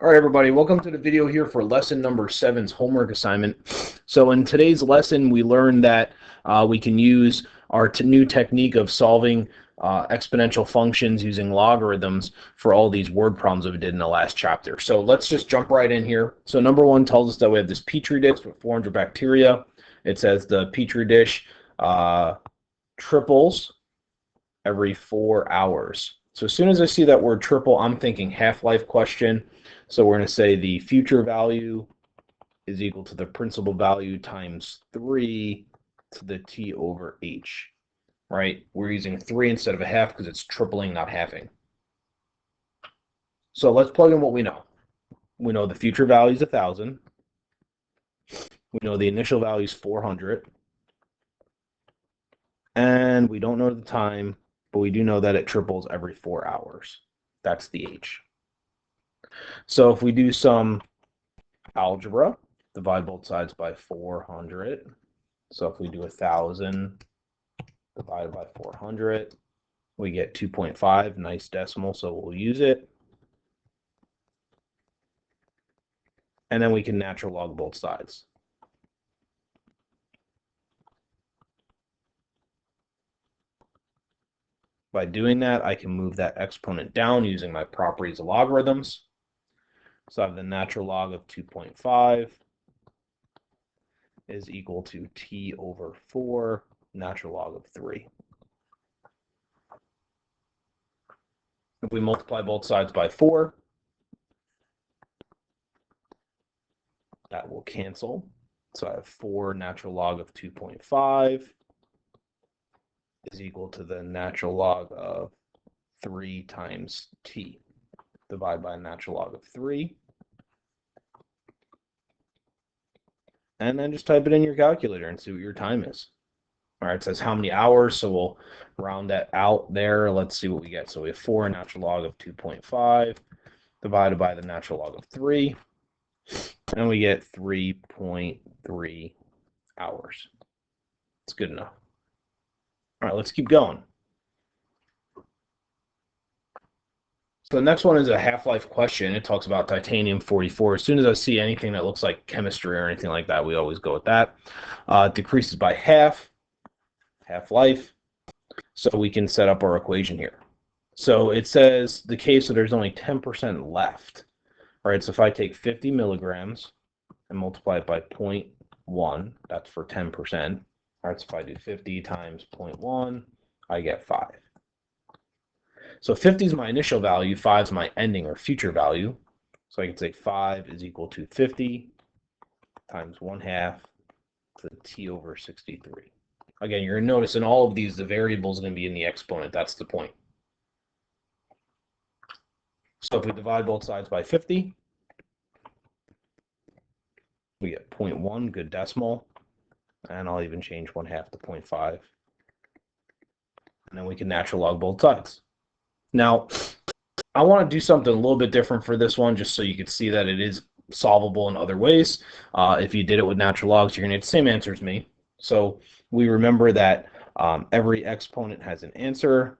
All right, everybody, welcome to the video here for lesson number 7's homework assignment. So in today's lesson, we learned that we can use our new technique of solving exponential functions using logarithms for all these word problems that we did in the last chapter. So let's just jump right in here. So number 1 tells us that we have this petri dish with 400 bacteria. It says the petri dish triples every 4 hours. So as soon as I see that word triple, I'm thinking half-life question. So we're going to say the future value is equal to the principal value times 3 to the t over h, right? We're using 3 instead of a half because it's tripling, not halving. So let's plug in what we know. We know the future value is 1,000. We know the initial value is 400. And we don't know the time, but we do know that it triples every 4 hours. That's the h. So if we do some algebra, divide both sides by 400. So if we do 1,000 divided by 400, we get 2.5, nice decimal, so we'll use it. And then we can natural log both sides. By doing that, I can move that exponent down using my properties of logarithms. So I have the natural log of 2.5 is equal to t over 4 natural log of 3. If we multiply both sides by 4, that will cancel. So I have 4 natural log of 2.5 is equal to the natural log of 3 times t. Divide by a natural log of 3. And then just type it in your calculator and see what your time is. All right, it says how many hours, so we'll round that out there. Let's see what we get. So we have 4 natural log of 2.5 divided by the natural log of 3, and we get 3.3 hours. It's good enough. All right, let's keep going. So the next one is a half-life question. It talks about titanium-44. As soon as I see anything that looks like chemistry or anything like that, we always go with that. It decreases by half-life. So we can set up our equation here. So it says the case that there's only 10% left. All right, so if I take 50 milligrams and multiply it by 0.1, that's for 10%. All right, so if I do 50 times 0.1, I get 5. So 50 is my initial value, 5 is my ending or future value. So I can say 5 is equal to 50 times 1/2 to the t over 63. Again, you're going to notice in all of these, the variable is going to be in the exponent. That's the point. So if we divide both sides by 50, we get 0.1, good decimal. And I'll even change 1/2 to 0.5. And then we can natural log both sides. Now, I want to do something a little bit different for this one, just so you can see that it is solvable in other ways. If you did it with natural logs, you're going to get the same answer as me. So we remember that every exponent has an answer,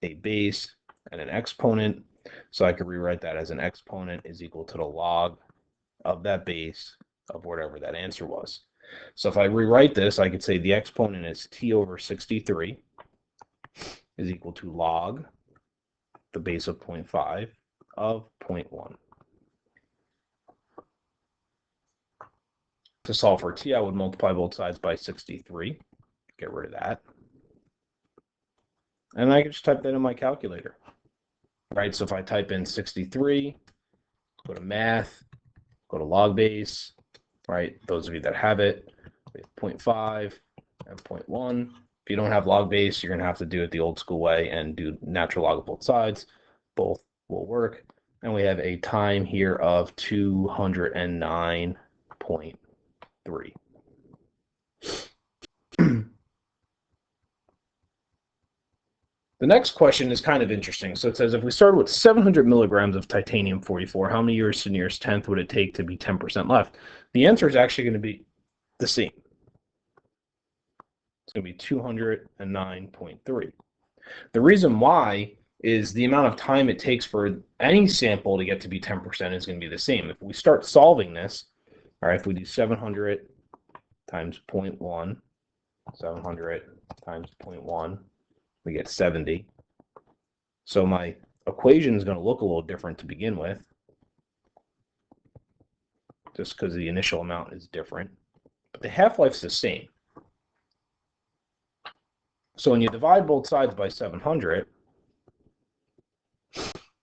a base, and an exponent. So I could rewrite that as an exponent is equal to the log of that base of whatever that answer was. So if I rewrite this, I could say the exponent is t over 63 is equal to log the base of 0.5 of 0.1. To solve for t, I would multiply both sides by 63. Get rid of that. And I can just type that in my calculator. Right, so if I type in 63, go to math, go to log base, right? Those of you that have it, we have 0.5 and 0.1. If you don't have log base, you're going to have to do it the old school way and do natural log of both sides. Both will work. And we have a time here of 209.3. The next question is kind of interesting. So it says, if we started with 700 milligrams of titanium-44, how many years to nearest 10th would it take to be 10% left? The answer is actually going to be the same. It's going to be 209.3. The reason why is the amount of time it takes for any sample to get to be 10% is going to be the same. If we start solving this, all right, if we do 700 times 0.1, 700 times 0.1, we get 70. So my equation is going to look a little different to begin with, just because the initial amount is different. But the half-life's the same. So when you divide both sides by 700,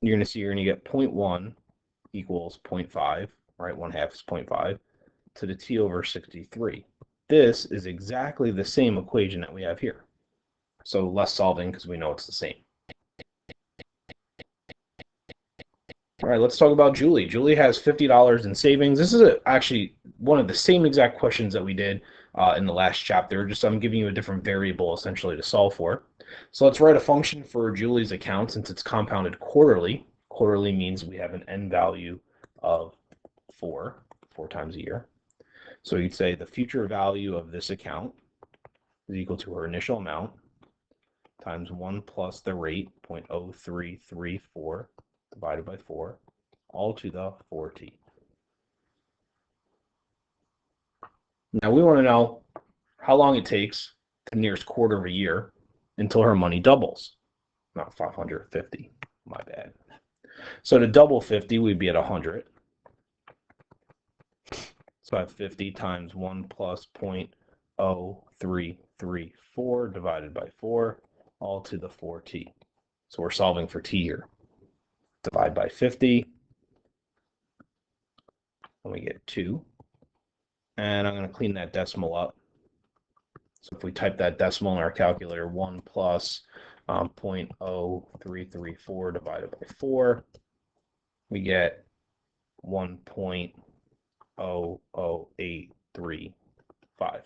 you're going to see you're going to get 0.1 equals 0.5, right? 1/2 is 0.5 to the t over 63. This is exactly the same equation that we have here. So less solving because we know it's the same. All right, let's talk about Julie. Julie has $50 in savings. This is actually one of the same exact questions that we did in the last chapter, just I'm giving you a different variable essentially to solve for. So let's write a function for Julie's account since it's compounded quarterly. Quarterly means we have an n value of 4 times a year. So you'd say the future value of this account is equal to her initial amount times 1 plus the rate, 0.0334, divided by 4, all to the 4t. Now we want to know how long it takes to the nearest quarter of a year until her money doubles. Not 550, my bad. So to double 50, we'd be at 100. So I have 50 times 1 plus 0.0334 divided by 4, all to the 4t. So we're solving for t here. Divide by 50, and we get 2. And I'm going to clean that decimal up. So if we type that decimal in our calculator, 1 plus 0.0334 divided by 4, we get 1.00835.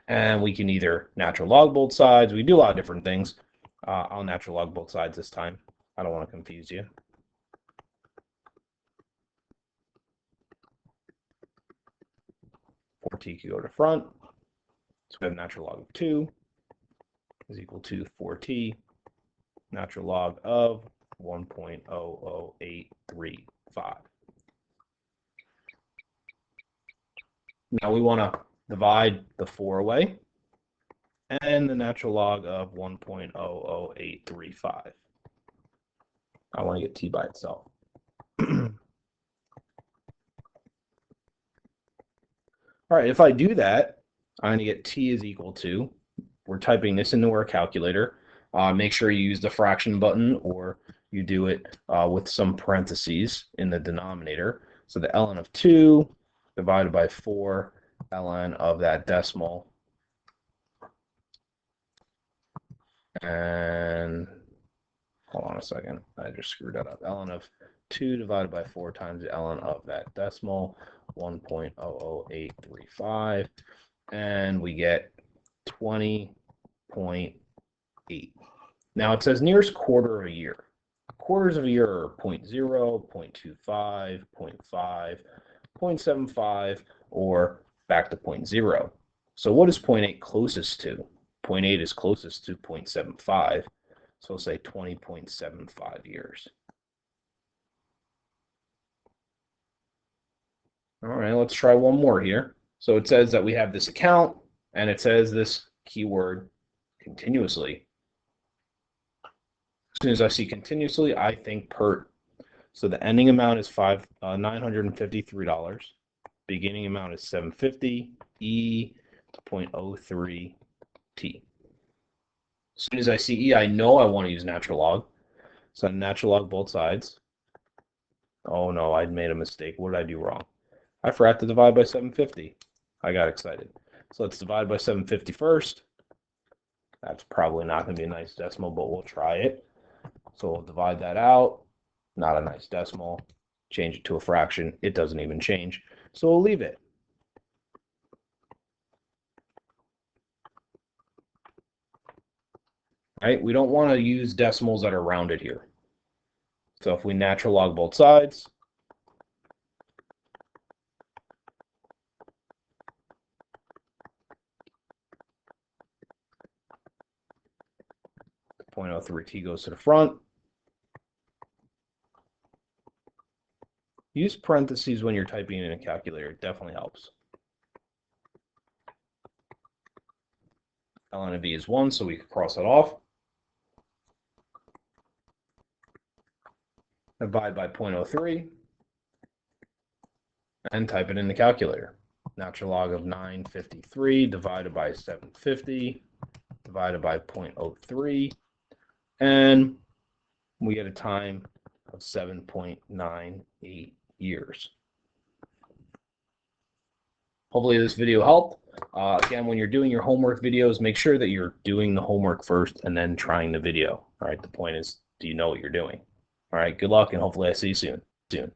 And we can either natural log both sides. We do a lot of different things. I'll natural log both sides this time. I don't want to confuse you. T can go to front. So we have natural log of 2 is equal to 4t natural log of 1.00835. Now we want to divide the 4 away and the natural log of 1.00835. I want to get t by itself. All right, if I do that, I'm going to get t is equal to, we're typing this into our calculator. Make sure you use the fraction button or you do it with some parentheses in the denominator. So the ln of 2 divided by 4 ln of that decimal. And hold on a second, I just screwed that up. Ln of 2 divided by 4 times the ln of that decimal, 1.00835, and we get 20.8. Now it says nearest quarter of a year. Quarters of a year are 0.0, 0.25, 0.5, 0.75, or back to 0.0. So what is 0.8 closest to? 0.8 is closest to 0.75. So we'll say 20.75 years. All right, let's try one more here. So it says that we have this account, and it says this keyword continuously. As soon as I see continuously, I think PERT. So the ending amount is $953. Beginning amount is 750. E to 0.03 t. As soon as I see E, I know I want to use natural log. So natural log both sides. Oh no, I made a mistake. What did I do wrong? I forgot to divide by 750. I got excited. So let's divide by 750 first. That's probably not going to be a nice decimal, but we'll try it. So we'll divide that out. Not a nice decimal. Change it to a fraction. It doesn't even change. So we'll leave it. Right? We don't want to use decimals that are rounded here. So if we natural log both sides, 0.03, t goes to the front. Use parentheses when you're typing in a calculator. It definitely helps. ln of b is 1, so we can cross it off. Divide by 0.03 and type it in the calculator. Natural log of 953 divided by 750 divided by 0.03, and we get a time of 7.98 years. Hopefully this video helped. Again, when you're doing your homework videos, make sure that you're doing the homework first and then trying the video. All right, the point is, do you know what you're doing? All right, good luck, and hopefully I see you soon.